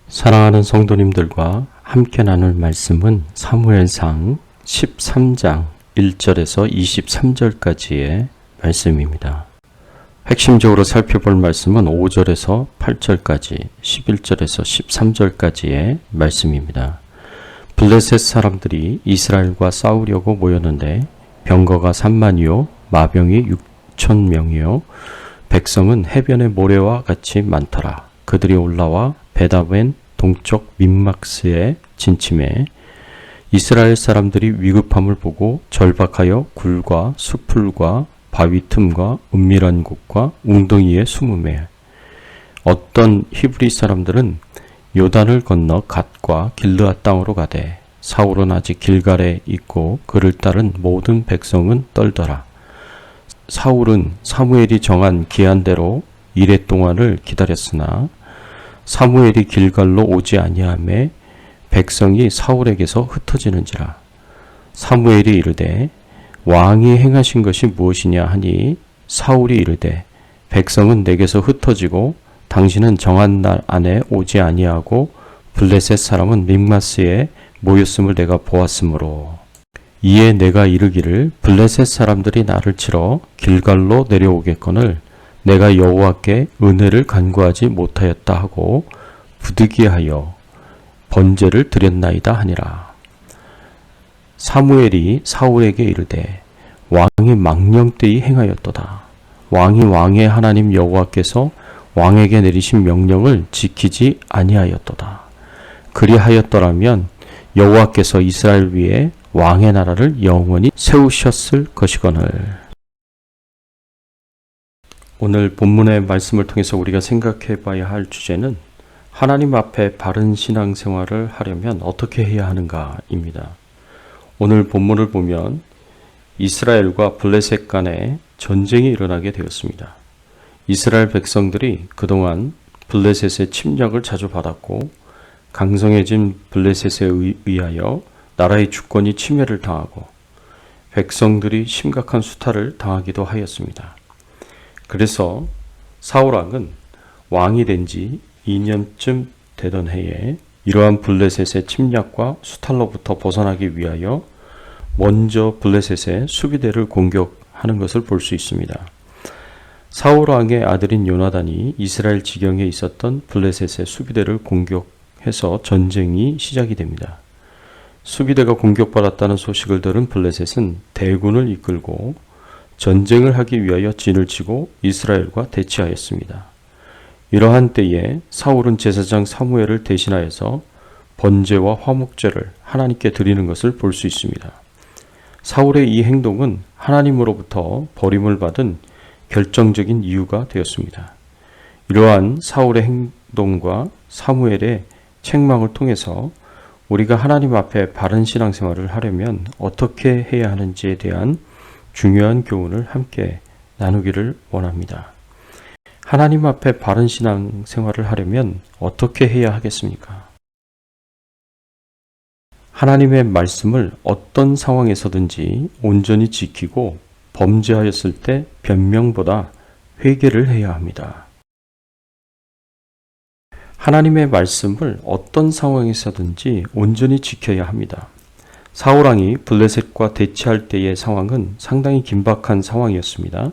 사랑하는 성도님들과 함께 나눌 말씀은 사무엘상 13장 1절에서 23절까지의 말씀입니다. 핵심적으로 살펴볼 말씀은 5절에서 8절까지, 11절에서 13절까지의 말씀입니다. 블레셋 사람들이 이스라엘과 싸우려고 모였는데 병거가 3만이요 마병이 6,000명이요 백성은 해변의 모래와 같이 많더라. 그들이 올라와 베다웬 동쪽 민막스에 진침해 이스라엘 사람들이 위급함을 보고 절박하여 굴과 수풀과 바위 틈과 은밀한 곳과 웅덩이에 숨으매 어떤 히브리 사람들은 요단을 건너 갓과 길르앗 땅으로 가되 사울은 아직 길갈에 있고 그를 따른 모든 백성은 떨더라. 사울은 사무엘이 정한 기한대로 이레 동안을 기다렸으나 사무엘이 길갈로 오지 아니하매 백성이 사울에게서 흩어지는지라. 사무엘이 이르되 왕이 행하신 것이 무엇이냐 하니 사울이 이르되 백성은 내게서 흩어지고 당신은 정한 날 안에 오지 아니하고 블레셋 사람은 믹마스에 모였음을 내가 보았으므로 이에 내가 이르기를 블레셋 사람들이 나를 치러 길갈로 내려오겠거늘 내가 여호와께 은혜를 간구하지 못하였다 하고 부득이하여 번제를 드렸나이다 하니라. 사무엘이 사울에게 이르되 왕이 망령되이 행하였도다. 왕이 왕의 하나님 여호와께서 왕에게 내리신 명령을 지키지 아니하였도다. 그리하였더라면 여호와께서 이스라엘 위에 왕의 나라를 영원히 세우셨을 것이거늘. 오늘 본문의 말씀을 통해서 우리가 생각해 봐야 할 주제는 하나님 앞에 바른 신앙생활을 하려면 어떻게 해야 하는가입니다. 오늘 본문을 보면 이스라엘과 블레셋 간에 전쟁이 일어나게 되었습니다. 이스라엘 백성들이 그동안 블레셋의 침략을 자주 받았고 강성해진 블레셋에 의하여 나라의 주권이 침해를 당하고 백성들이 심각한 수탈을 당하기도 하였습니다. 그래서 사울왕은 왕이 된 지 2년쯤 되던 해에 이러한 블레셋의 침략과 수탈로부터 벗어나기 위하여 먼저 블레셋의 수비대를 공격하는 것을 볼 수 있습니다. 사울왕의 아들인 요나단이 이스라엘 지경에 있었던 블레셋의 수비대를 공격해서 전쟁이 시작이 됩니다. 수비대가 공격받았다는 소식을 들은 블레셋은 대군을 이끌고 전쟁을 하기 위하여 진을 치고 이스라엘과 대치하였습니다. 이러한 때에 사울은 제사장 사무엘을 대신하여서 번제와 화목제를 하나님께 드리는 것을 볼 수 있습니다. 사울의 이 행동은 하나님으로부터 버림을 받은 결정적인 이유가 되었습니다. 이러한 사울의 행동과 사무엘의 책망을 통해서 우리가 하나님 앞에 바른 신앙생활을 하려면 어떻게 해야 하는지에 대한 중요한 교훈을 함께 나누기를 원합니다. 하나님 앞에 바른 신앙생활을 하려면 어떻게 해야 하겠습니까? 하나님의 말씀을 어떤 상황에서든지 온전히 지키고 범죄하였을 때 변명보다 회개를 해야 합니다. 하나님의 말씀을 어떤 상황에서든지 온전히 지켜야 합니다. 사울왕이 블레셋과 대치할 때의 상황은 상당히 긴박한 상황이었습니다.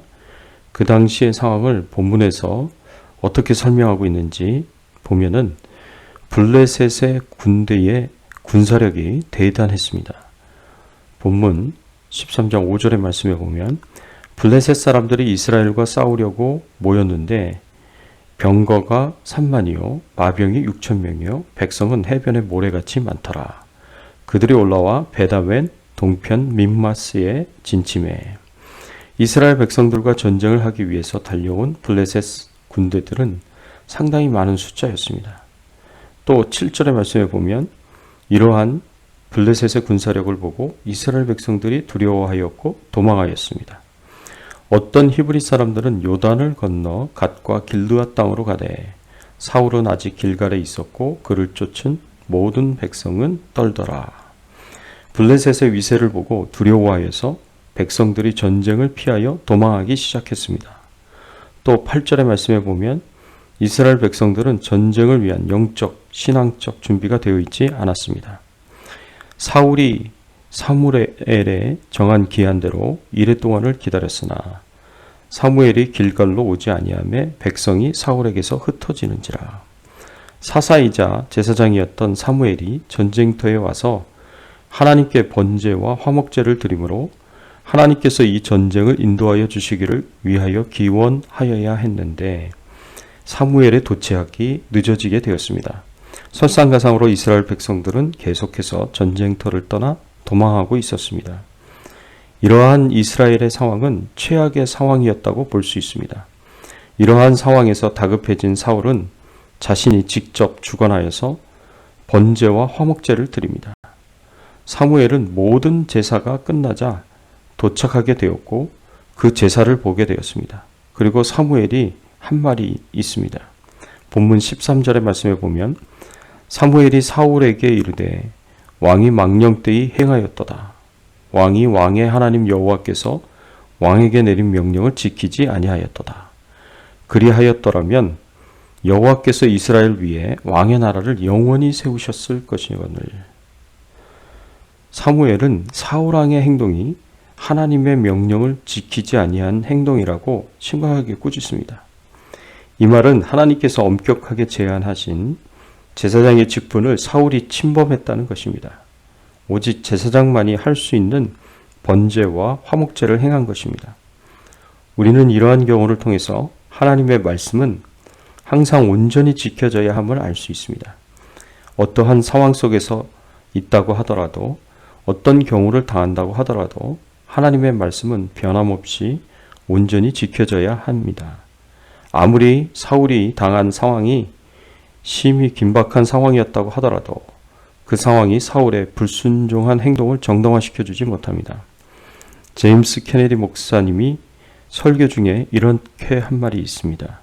그 당시의 상황을 본문에서 어떻게 설명하고 있는지 보면은 블레셋의 군대의 군사력이 대단했습니다. 본문 13장 5절의 말씀에 보면 블레셋 사람들이 이스라엘과 싸우려고 모였는데 병거가 3만이요 마병이 6,000명이요 백성은 해변의 모래같이 많더라. 그들이 올라와 베다웬 동편 믹마스에 진침해 이스라엘 백성들과 전쟁을 하기 위해서 달려온 블레셋 군대들은 상당히 많은 숫자였습니다. 또 7절의 말씀에 보면 이러한 블레셋의 군사력을 보고 이스라엘 백성들이 두려워하였고 도망하였습니다. 어떤 히브리 사람들은 요단을 건너 갓과 길르앗 땅으로 가되 사울은 아직 길갈에 있었고 그를 쫓은 모든 백성은 떨더라. 블레셋의 위세를 보고 두려워하여서 백성들이 전쟁을 피하여 도망하기 시작했습니다. 또 8절의 말씀에 보면 이스라엘 백성들은 전쟁을 위한 영적, 신앙적 준비가 되어 있지 않았습니다. 사울이 사무엘의 정한 기한대로 이레 동안을 기다렸으나 사무엘이 길갈로 오지 아니하매 백성이 사울에게서 흩어지는지라. 사사이자 제사장이었던 사무엘이 전쟁터에 와서 하나님께 번제와 화목제를 드림으로 하나님께서 이 전쟁을 인도하여 주시기를 위하여 기원하여야 했는데 사무엘의 도취하기 늦어지게 되었습니다. 설상가상으로 이스라엘 백성들은 계속해서 전쟁터를 떠나 도망하고 있었습니다. 이러한 이스라엘의 상황은 최악의 상황이었다고 볼 수 있습니다. 이러한 상황에서 다급해진 사울은 자신이 직접 주관하여서 번제와 화목제를 드립니다. 사무엘은 모든 제사가 끝나자 도착하게 되었고 그 제사를 보게 되었습니다. 그리고 사무엘이 한 말이 있습니다. 본문 13절의 말씀에 보면 사무엘이 사울에게 이르되 왕이 망령되이 행하였도다. 왕이 왕의 하나님 여호와께서 왕에게 내린 명령을 지키지 아니하였도다. 그리하였더라면 여호와께서 이스라엘 위에 왕의 나라를 영원히 세우셨을 것이거늘. 사무엘은 사울 왕의 행동이 하나님의 명령을 지키지 아니한 행동이라고 심각하게 꾸짖습니다. 이 말은 하나님께서 엄격하게 제한하신 제사장의 직분을 사울이 침범했다는 것입니다. 오직 제사장만이 할 수 있는 번제와 화목제를 행한 것입니다. 우리는 이러한 경우를 통해서 하나님의 말씀은 항상 온전히 지켜져야 함을 알 수 있습니다. 어떠한 상황 속에서 있다고 하더라도 어떤 경우를 당한다고 하더라도 하나님의 말씀은 변함없이 온전히 지켜져야 합니다. 아무리 사울이 당한 상황이 심히 긴박한 상황이었다고 하더라도 그 상황이 사울의 불순종한 행동을 정당화시켜주지 못합니다. 제임스 케네디 목사님이 설교 중에 이렇게 한 말이 있습니다.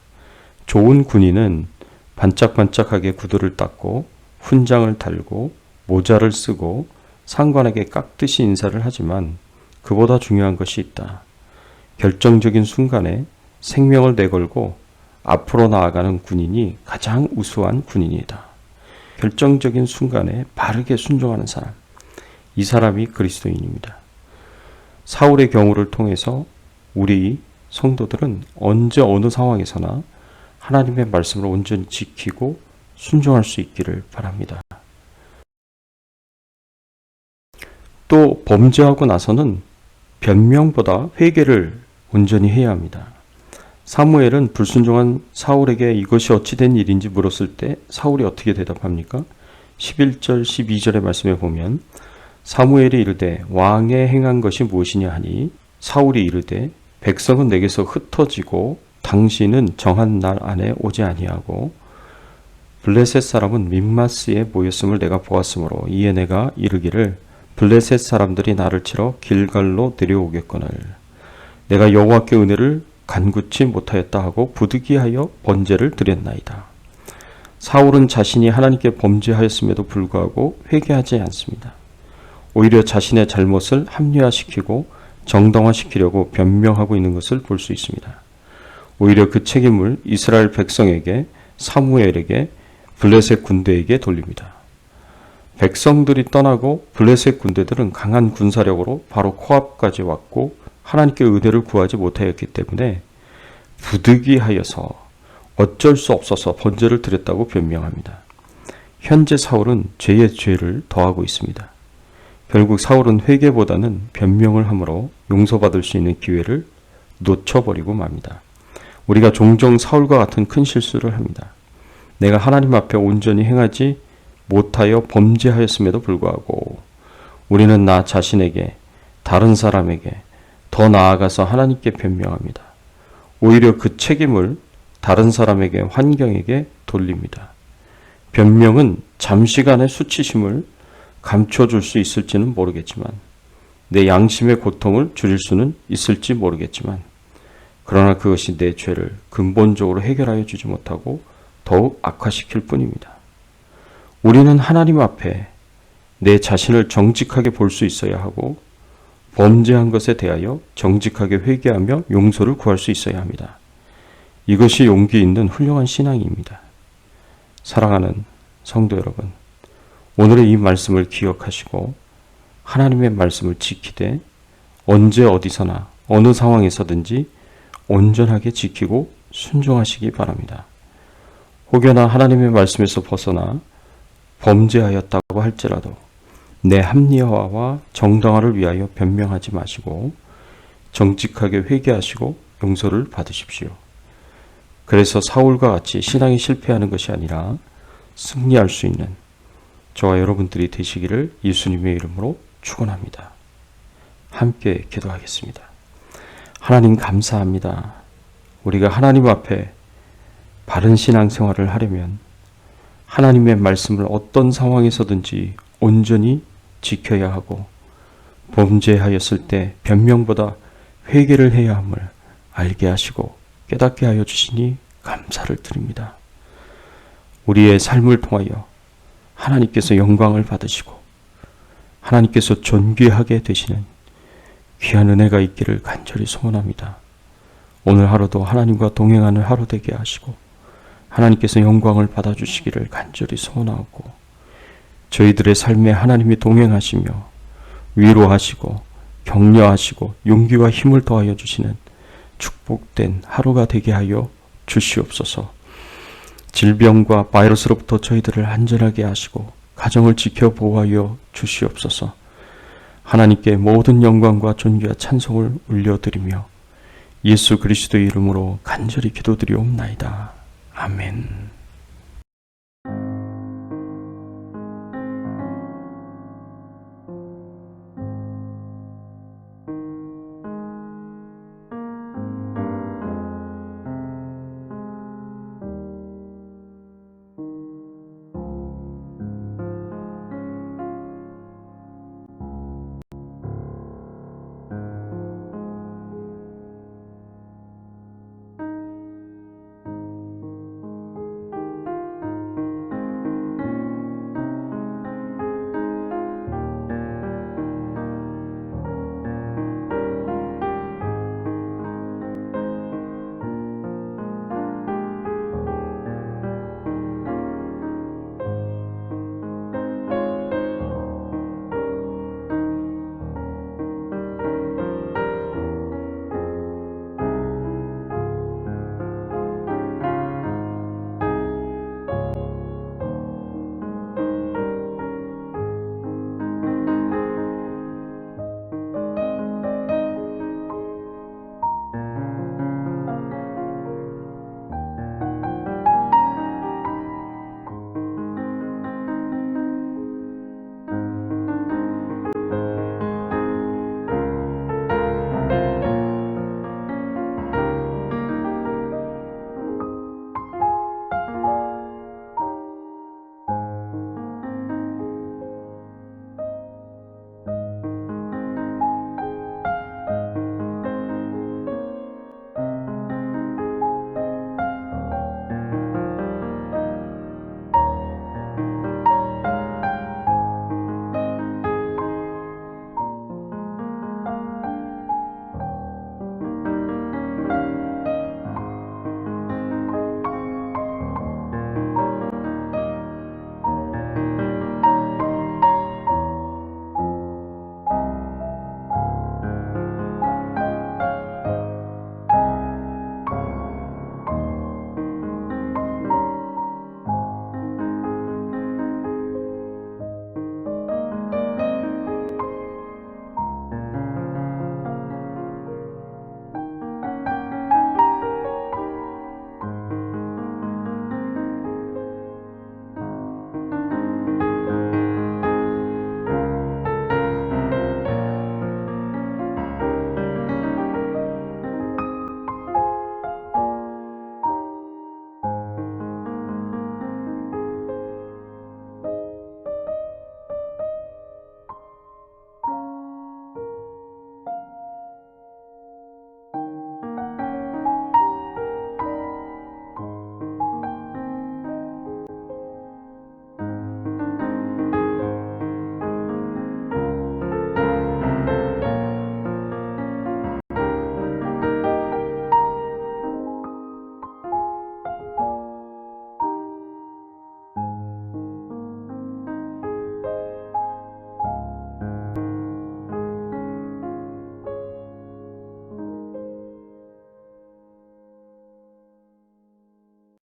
좋은 군인은 반짝반짝하게 구두를 닦고 훈장을 달고 모자를 쓰고 상관에게 깍듯이 인사를 하지만 그보다 중요한 것이 있다. 결정적인 순간에 생명을 내걸고 앞으로 나아가는 군인이 가장 우수한 군인이다. 결정적인 순간에 바르게 순종하는 사람, 이 사람이 그리스도인입니다. 사울의 경우를 통해서 우리 성도들은 언제 어느 상황에서나 하나님의 말씀을 온전히 지키고 순종할 수 있기를 바랍니다. 또 범죄하고 나서는 변명보다 회개를 온전히 해야 합니다. 사무엘은 불순종한 사울에게 이것이 어찌 된 일인지 물었을 때 사울이 어떻게 대답합니까? 11절 12절의 말씀에 보면 사무엘이 이르되 왕의 행한 것이 무엇이냐 하니 사울이 이르되 백성은 내게서 흩어지고 당신은 정한 날 안에 오지 아니하고 블레셋 사람은 믹마스에 모였음을 내가 보았으므로 이에 내가 이르기를 블레셋 사람들이 나를 치러 길갈로 내려오겠거늘 내가 여호와께 은혜를 간구치 못하였다 하고 부득이하여 번제를 드렸나이다. 사울은 자신이 하나님께 범죄하였음에도 불구하고 회개하지 않습니다. 오히려 자신의 잘못을 합리화시키고 정당화시키려고 변명하고 있는 것을 볼 수 있습니다. 오히려 그 책임을 이스라엘 백성에게, 사무엘에게, 블레셋 군대에게 돌립니다. 백성들이 떠나고 블레셋 군대들은 강한 군사력으로 바로 코앞까지 왔고 하나님께 은혜를 구하지 못하였기 때문에 부득이하여서 어쩔 수 없어서 번제를 드렸다고 변명합니다. 현재 사울은 죄의 죄를 더하고 있습니다. 결국 사울은 회개보다는 변명을 함으로 용서받을 수 있는 기회를 놓쳐버리고 맙니다. 우리가 종종 사울과 같은 큰 실수를 합니다. 내가 하나님 앞에 온전히 행하지 못하여 범죄하였음에도 불구하고 우리는 나 자신에게, 다른 사람에게, 더 나아가서 하나님께 변명합니다. 오히려 그 책임을 다른 사람에게, 환경에게 돌립니다. 변명은 잠시간의 수치심을 감춰줄 수 있을지는 모르겠지만, 내 양심의 고통을 줄일 수는 있을지 모르겠지만, 그러나 그것이 내 죄를 근본적으로 해결하여 주지 못하고 더욱 악화시킬 뿐입니다. 우리는 하나님 앞에 내 자신을 정직하게 볼 수 있어야 하고 범죄한 것에 대하여 정직하게 회개하며 용서를 구할 수 있어야 합니다. 이것이 용기 있는 훌륭한 신앙입니다. 사랑하는 성도 여러분, 오늘의 이 말씀을 기억하시고 하나님의 말씀을 지키되 언제 어디서나 어느 상황에서든지 온전하게 지키고 순종하시기 바랍니다. 혹여나 하나님의 말씀에서 벗어나 범죄하였다고 할지라도 내 합리화와 정당화를 위하여 변명하지 마시고 정직하게 회개하시고 용서를 받으십시오. 그래서 사울과 같이 신앙이 실패하는 것이 아니라 승리할 수 있는 저와 여러분들이 되시기를 예수님의 이름으로 축원합니다. 함께 기도하겠습니다. 하나님 감사합니다. 우리가 하나님 앞에 바른 신앙생활을 하려면 하나님의 말씀을 어떤 상황에서든지 온전히 지켜야 하고 범죄하였을 때 변명보다 회개를 해야 함을 알게 하시고 깨닫게 하여 주시니 감사를 드립니다. 우리의 삶을 통하여 하나님께서 영광을 받으시고 하나님께서 존귀하게 되시는 귀한 은혜가 있기를 간절히 소원합니다. 오늘 하루도 하나님과 동행하는 하루 되게 하시고 하나님께서 영광을 받아주시기를 간절히 소원하고 저희들의 삶에 하나님이 동행하시며 위로하시고 격려하시고 용기와 힘을 더하여 주시는 축복된 하루가 되게 하여 주시옵소서. 질병과 바이러스로부터 저희들을 안전하게 하시고 가정을 지켜 보호하여 주시옵소서. 하나님께 모든 영광과 존귀와 찬송을 올려드리며 예수 그리스도의 이름으로 간절히 기도드리옵나이다. 아멘.